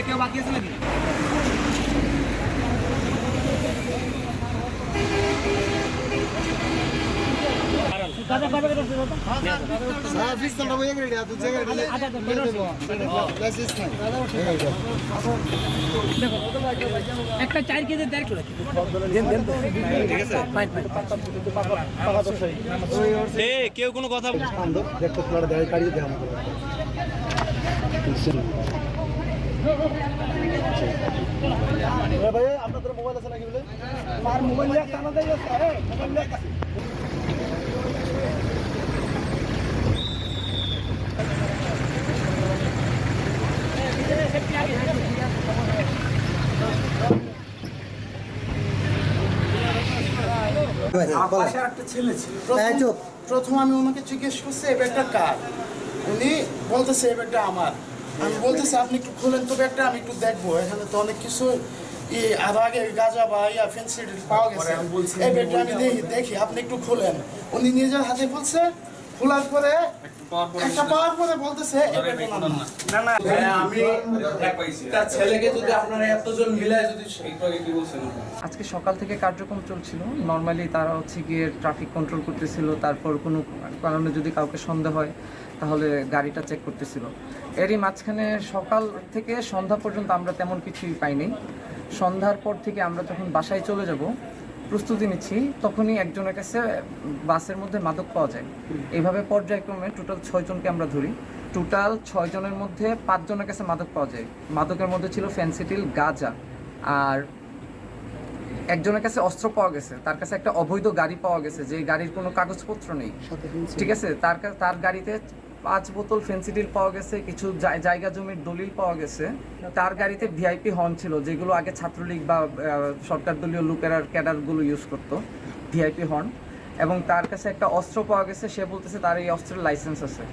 কেউ বাকি আছে নাকি? একটা 4 কেজি দেড় করে কেউ কোনো কথা আপনাদের মোবাইল আছে নাকি বলে আর মোবাইল নিয়ে টানা দেয় মোবাইল নিয়ে প্রথম আমি ওনাকে জিজ্ঞেস করছি এই ব্যাগটা কার, উনি বলতেছে এই ব্যাগটা আমার। আমি বলতেছি আপনি একটু খুলেন তো ব্যাগটা, আমি একটু দেখবো, এখানে তো অনেক কিছু আর আগে গাঁজা বা ফেন্সি পাওয়া গেছে, এই ব্যাগটা আমি দেখি আপনি একটু খুলেন। উনি নিজের হাতে বলছে, খোলার পরে একটা পাওয়ার পরে বলতেছে ছেলেকে যদি আপনারা এতজন মিলায় যদি আজকে সকাল থেকে কার্যক্রম চলছিল। নর্মালি তারা হচ্ছে গিয়ে ট্রাফিক কন্ট্রোল করতেছিল, তারপর কোনো কারণে যদি কাউকে সন্দেহ হয় তাহলে গাড়িটা চেক করতেছিল। এরই মাঝখানে সকাল থেকে সন্ধ্যা পর্যন্ত আমরা তেমন কিছুই পাইনি। সন্ধ্যার পর থেকে আমরা যখন বাসায় চলে যাব প্রস্তুতি নিচ্ছি, তখনই একজনের কাছে বাসের মধ্যে মাদক পাওয়া যায়। এইভাবে পর্যায়ক্রমে টোটাল 6 জনকে আমরা ধরি। টোটাল 6 জনের মধ্যে 5 জনের কাছে মাদক পাওয়া যায়। মাদকের মধ্যে ছিল ফেন্সিডিল, গাঁজা, আর একজনের কাছে অস্ত্র পাওয়া গেছে। তার কাছে একটা অবৈধ গাড়ি পাওয়া গেছে, যে গাড়ির কোনো কাগজপত্র নেই, ঠিক আছে। তার গাড়িতে 5 বোতল ফেন্সিডিল পাওয়া গেছে, কিছু জায়গা জমির দলিল পাওয়া গেছে। তার গাড়িতে ভিআইপি হর্ন ছিল, যেগুলো আগে ছাত্রলীগ বা সরকার দলীয় লোকেরা ক্যাডারগুলো ইউজ করতো, ভিআইপি হর্ন। এবং তার কাছে একটা অস্ত্র পাওয়া গেছে, সে বলতেছে তার এই অস্ত্রের লাইসেন্স আছে,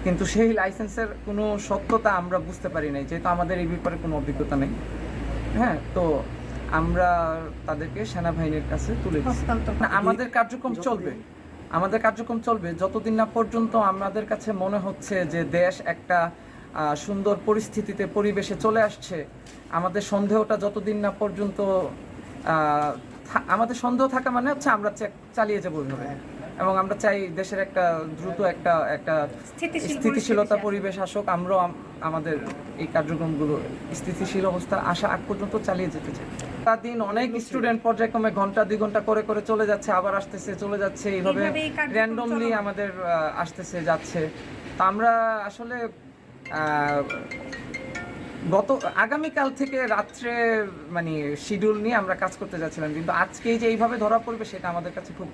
কিন্তু সেই লাইসেন্সের কোনো সত্যতা আমরা বুঝতে পারি নাই, যেহেতু আমাদের এই ব্যাপারে কোনো অভিজ্ঞতা নেই। হ্যাঁ, তো আমরা তাদেরকে সেনাবাহিনীর কাছে তুলে দিচ্ছি। আমাদের কার্যক্রম চলবে যতদিন না পর্যন্ত আমাদের কাছে মনে হচ্ছে যে দেশ একটা সুন্দর পরিস্থিতিতে পরিবেশে চলে আসছে। আমাদের সন্দেহটা যতদিন না পর্যন্ত আমাদের সন্দেহ থাকা মানে হচ্ছে আমরা চালিয়ে যাবো ওইভাবে। এবং আমরা চাই দেশের একটা দ্রুত একটা স্থিতিশীলতা পরিবেশ আসুক। আমরাও আমাদের এই কার্যক্রমগুলো স্থিতিশীল অবস্থা আসা আগ পর্যন্ত চালিয়ে যেতে চাই। দিন অনেক স্টুডেন্ট পর্যায়ক্রমে ঘন্টা 2 ঘন্টা করে চলে যাচ্ছে, আবার আসতেছে, চলে যাচ্ছে, এইভাবে র্যান্ডমলি আমাদের আসতেছে যাচ্ছে। তা আমরা আসলে আগামীকাল থেকে রাত্রে মানে শিডিউল নিয়ে আমরা কাজ করতে যাচ্ছিলাম, কিন্তু আজকে যে এইভাবে ধরা পড়বে সেটা আমাদের কাছে খুব